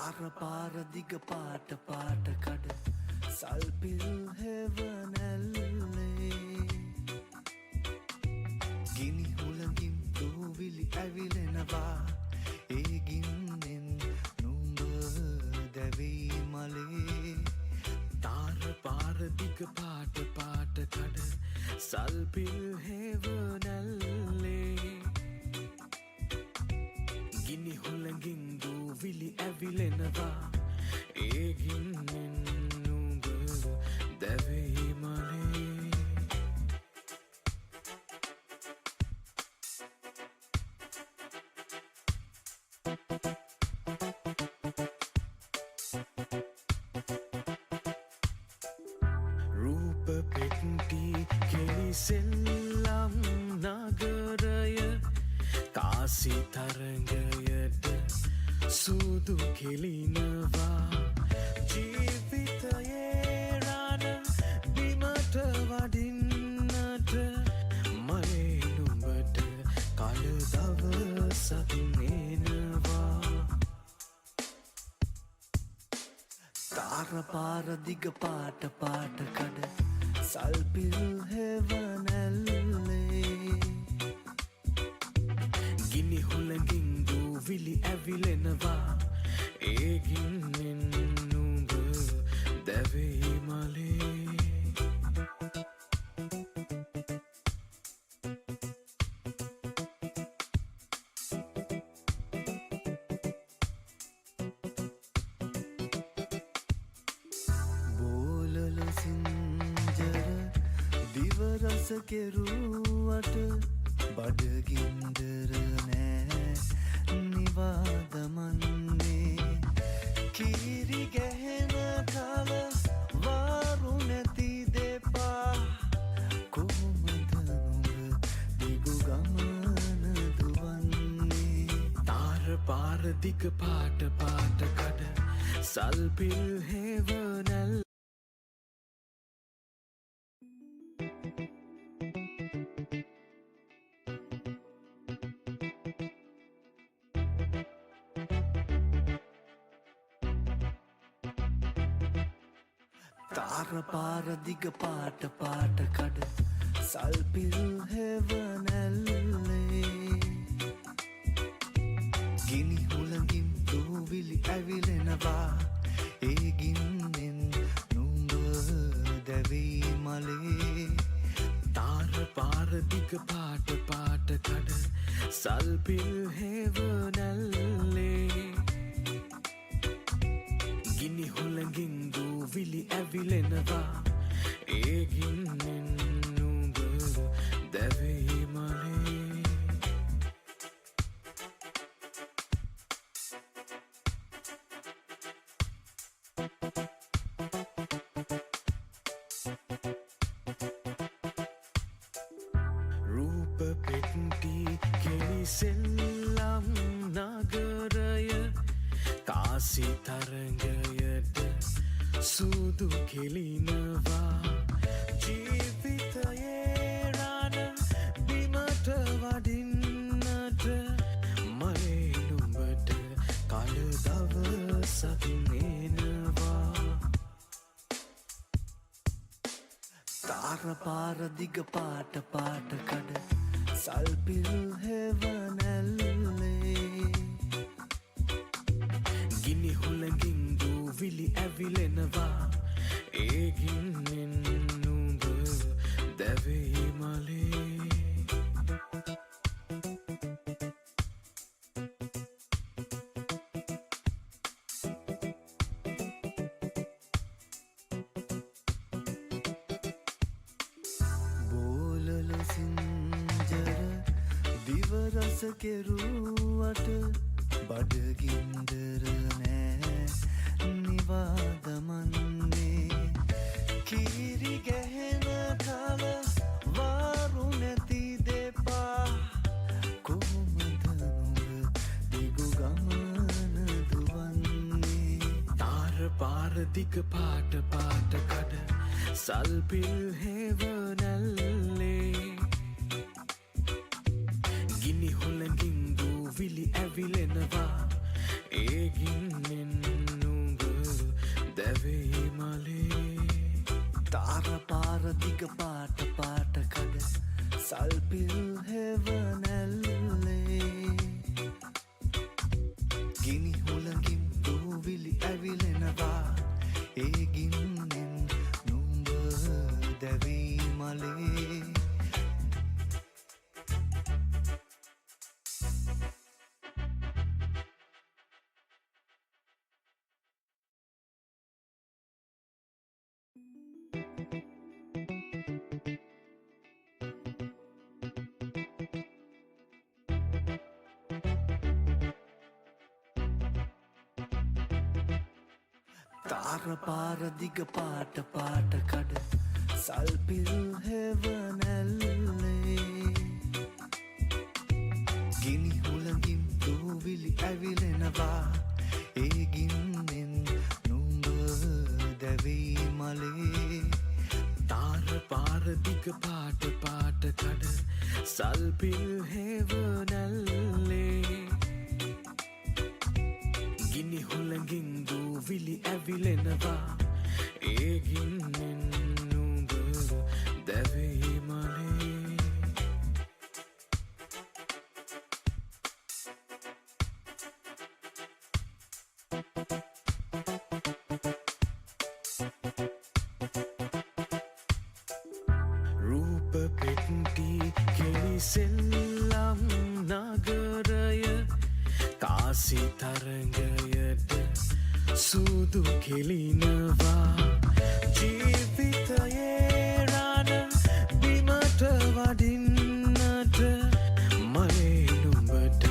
පාර පාර දිග පාට පාට කඩ සල්පිල් හෙවනැල්ලේ ගිනි හුළඟින් දූවිලි ඇවිලෙනවා ඒ ගින්නෙන් නුඹ දැවී මලේ තාර පාර දිග පාට පාට කඩ සල්පිල් හෙවනැල්ලේ ගිනි හුළඟින් දූවිලි ඇවිලෙනවා ඒ ගින්නෙන් නුඹ දැවී මලේ රූප පෙට්ටි කෙලිසෙල්ලම් නගරය කාසි තරංගයට සූදු කෙලිනවා ජීවිතයේ රණ බිමට වඩින්නට මලේ නුඹට කල දවසක් එනවා තාර පාර දිග පාට පාට කඩ සල්පිල් හෙවනැල්ලේ ගිනි හුළඟින් දූවිලි ඇවිලෙනවා ඒ ගින්නෙන් නුඹ දැවී මලේ බෝලල සිංජර දිවරස කෙරුවට බඩගින්දර නෑ නිවාදමන්නේ කීරි ගැහෙන කල වාරු නැති දෙපා කොහොමද නුඹ දිගු ගමන දුවන්නේ තාර පාර දිග පාට පාට කඩ සල්පිල් හෙවනැල් තාර පාර දිග පාට පාට කඩ සල්පිල් හෙවනැල්ලේ ගිනි හුළඟින් දූවිලි ඇවිලෙනවා ඒ ගින්නෙන් නුඹ දැවී මලේ තාර පාර දිග පාට පාට කඩ සල්පිල් හෙවනැල්ලේ ගිනි හුළඟින් දූවිලි ඇවිලෙනවා ඒ ගින්නෙන් නුඹ දැවී මලේ රූප පෙට්ටි කෙලිසෙල්ලම් නගරය කාසි තරංගයට සූදු කෙලිනවා ජීවිතයේ රණ බිමට වඩින්නට මලේ නුඹට කල දවසක් එනවා තාර පාර දිග පාට පාට කඩ සල්පිල් හෙවනැල්ලේ ගිනි හුළඟින් දූවිලි ඇවිලෙනවා ඒ ගින්නෙන් නුඹ දැවී මලේ බෝලල සිංජර දිවරස කෙරුවට බඩගින්දර නෑ නිවාදමන්නේ කීරි ගැහෙන කල වාරු නැති දෙපා කොහොමද නුඹ දිගු ගමන දුවන්නේ තාර පාර දිග පාට පාට කඩ සල්පිල් හෙවනැල්ලේ ගිනි හුළඟින් දූවිලි ඇවිලෙනවා ඒ ගින්නෙන් දූවිලි ඇවිලෙනවා ඒ ගින්නෙන් නුඹ දැවී මලේ තාර පාර දිග පාට පාට කඩ සල්පිල් හෙවනැල්ලේ ගිනි හුළඟින් දූවිලි ඇවිලෙනවා ඒ ගින්නෙන් නුඹ දැවී මලේ තාර පාර දිග පාට පාට කඩ සල්පිල් හෙවනැල්ලේ ගිනි හුළඟින් දූවිලි ඇවිලෙනවා ඒ ගින්නෙන් නුඹ දැවී මලේ රූප පෙට්ටි කෙලිසෙල්ලම් නගරය කාසි තරංගයට සූදු කෙලිනවා ජීවිතයේ රණ බිමට වඩින්නට මලේ නුඹට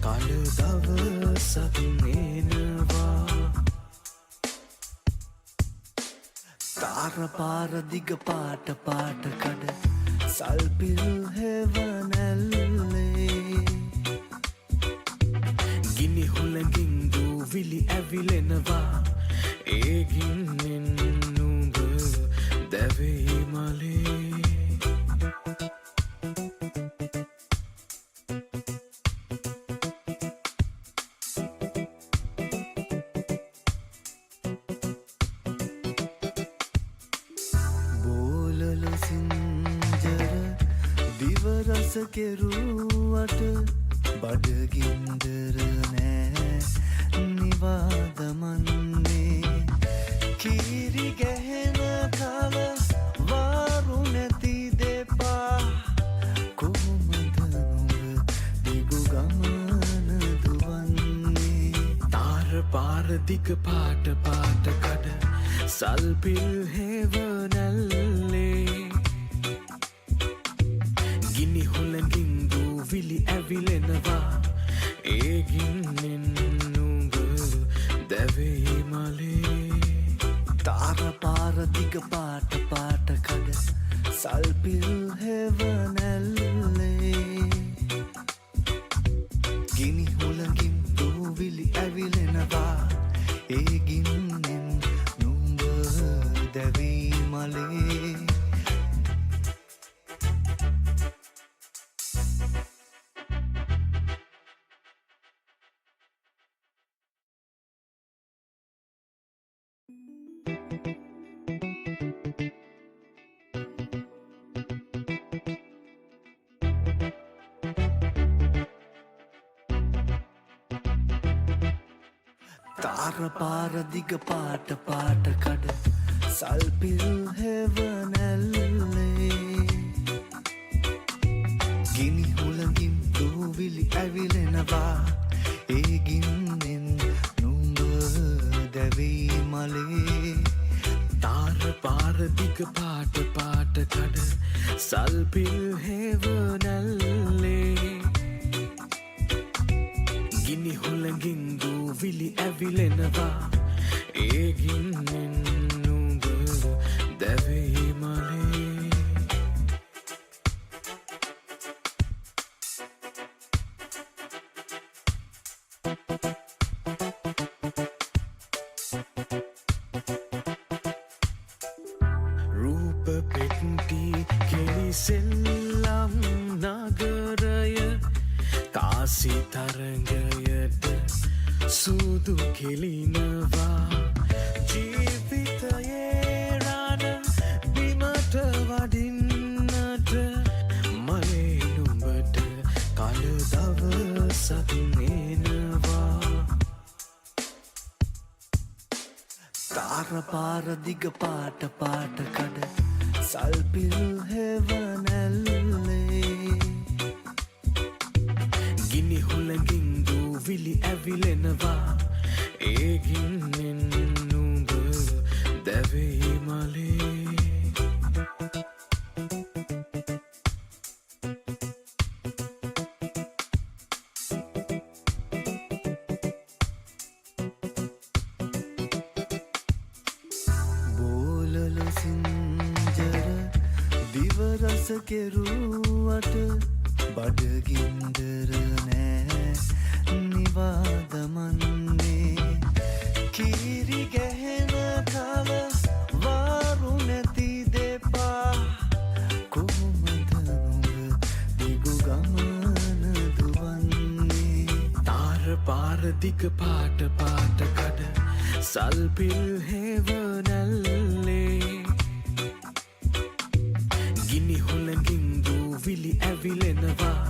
කල දවසක් එනවා තාර පාර දිග පාට පාට කඩ සල්පිල් හෙවනැල්ලේ ගිනි හුළඟින් දූවිලි ඇවිලෙනවා ඒ ගින්නෙන් නුඹ දැවී මලේ බෝලල සිංජර දිවරස කෙරුවට බඩගින්දර නෑ නිවාදමන්නේ කීරි ගැහෙන කල වාරු නැති දෙපා කොහොමද නුඹ දිගු ගමන දුවන්නේ තාර පාර දිග පාට පාට කඩ සල්පිල් හෙවනැල්ලේ ගිනි හුළඟින් දූවිලි ඇවිලෙනවා ඒ ගින්නෙන් නුඹ දැවී මලේ තාර පාර දිග පාට පාට කඩ සල්පිල් හෙවනැල්ලේ ගිනි හුළඟින් දූවිලි ඇවිලෙනවා ඒ ගින්නෙන් නුඹ දැවී මලේ තාර පාර දිග පාට පාට කඩ සල්පිල් හෙවනැල්ලේ ගිනි හුළඟින් දූවිලි ඇවිලෙනවා ඒ ගින්නෙන් නුඹ දැවී මලේ තාර පාර දිග පාට පාට කඩ සල්පිල් හෙවනැල්ලේ ගිනි හුළඟින් දූවිලි ඇවිලෙනවා ඒ ගින්නෙන් නුඹ දැවී මලේ රූප පෙට්ටි කෙලිසෙල්ලම් නගරය කාසි තරංගයට සූදු කෙලිනවා ජීවිතයේ රණ බිමට වඩින්නට මලේ නුඹට කල දවසක් එනවා තාර පාර දිග පාට පාට කඩ සල්පිල් හෙවනැල්ලේ ගිනි හුළඟින් දූවිලි ඇවිලෙනවා ඒ ගින්නෙන් නුඹ දැවෙයි මලේ දිවරස කෙරුවට බඩගින්දර නෑ නිවාදමන්නේ කීරි ගැහෙන කල වාරු නැති දෙපා කොහොමද නුඹ දිගු ගමන දුවන්නේ තාර පාර දිග පාට පාට කඩ සල්පිල් හෙවනැල්ලේ ගිනි හුළඟින් දූවිලි ඇවිලෙනවා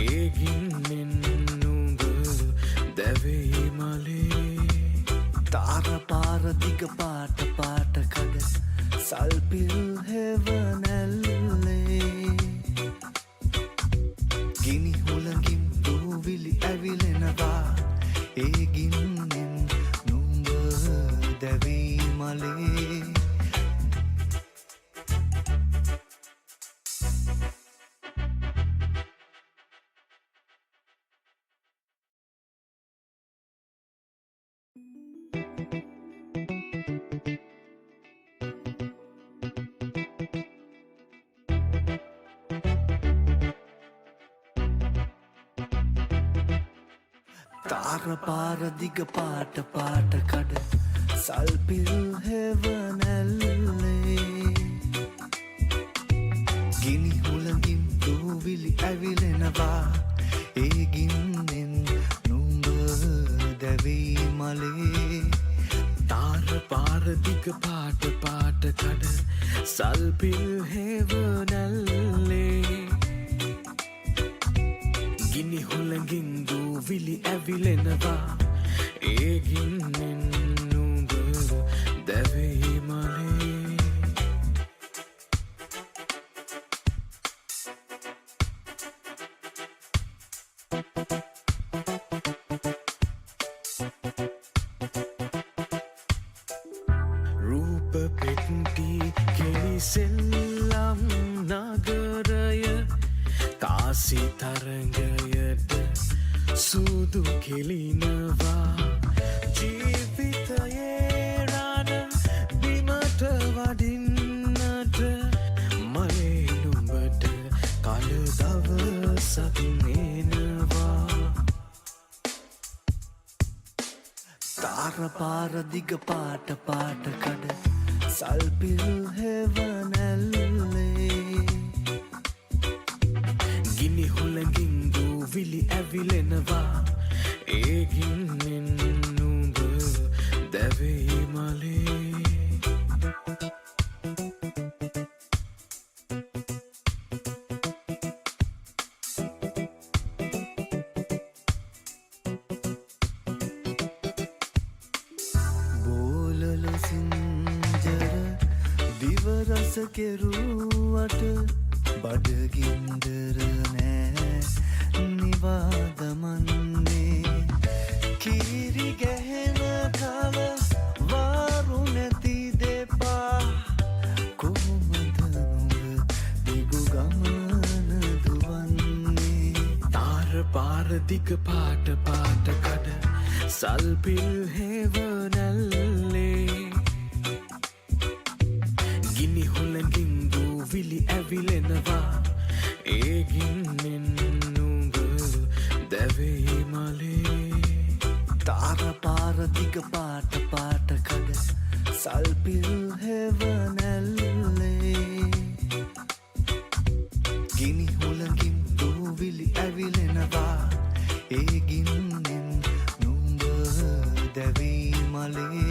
ඒ ගින්නෙන් නුඹ දැවෙයි මලේ තාර පාර දිග පාට පාට කඩ සල්පිල් හෙවනැල්ලේ ගිනි හුළඟින් දූවිලි ඇවිලෙනවා ඒ ගින්නෙන් නුඹ දැවෙයි මලේ තාර පාර දිග පාට පාට කඩ සල්පිල් හෙවනැල්ලේ ගිනි හුළඟින් දූවිලි ඇවිලෙනවා ඒ ගින්නෙන් නුඹ දැවෙයි මලේ තාර පාර දිග පාට පාට කඩ සල්පිල් හෙවනැල්ලේ ගිනි හුළඟින් දූවිලි ඇවිලෙනවා ඒ ගින්නෙන් නුඹ දැවෙයි මලේ රූප පෙට්ටි කෙලිසෙල්ලම් නගරය කාසි තරංගයට සූදු කෙලිනවා ජීවිතයේ රණ බිමට වඩින්නට මලේ නුඹට කල දවසක් එනවා තාර පාර දිග පාට පාට කඩ සල්පිල් හෙවනැල්ලේ ගිනි හුළඟින් දූවිලි ඇවිලෙනවා ඒ ගින්නෙන් නුඹ දැවෙයි මලේ බෝලල සිංජර දිවරස කෙරුවට බඩගින්දර නෑ නිවාදමන්නේ කීරි ගැහෙන කල වාරු නැති දෙපා කොහොමද නුඹ දිගු ගමන දුවන්නේ තාර පාර දිග පාට පාට කඩ සල්පිල් හෙවනැල්ලේ ගිනි හුළඟින් දූවිලි ඇවිලෙනවා ඒ ගින්නෙන් නුඹ දැවෙයි මලේ තාර පාර දිග පාට පාට කඩ සල්පිල් හෙවනැල්ලේ ගිනි හුළඟින් දූවිලි ඇවිලෙනවා ඒ ගින්නෙන් නුඹ දැවෙයි මලේ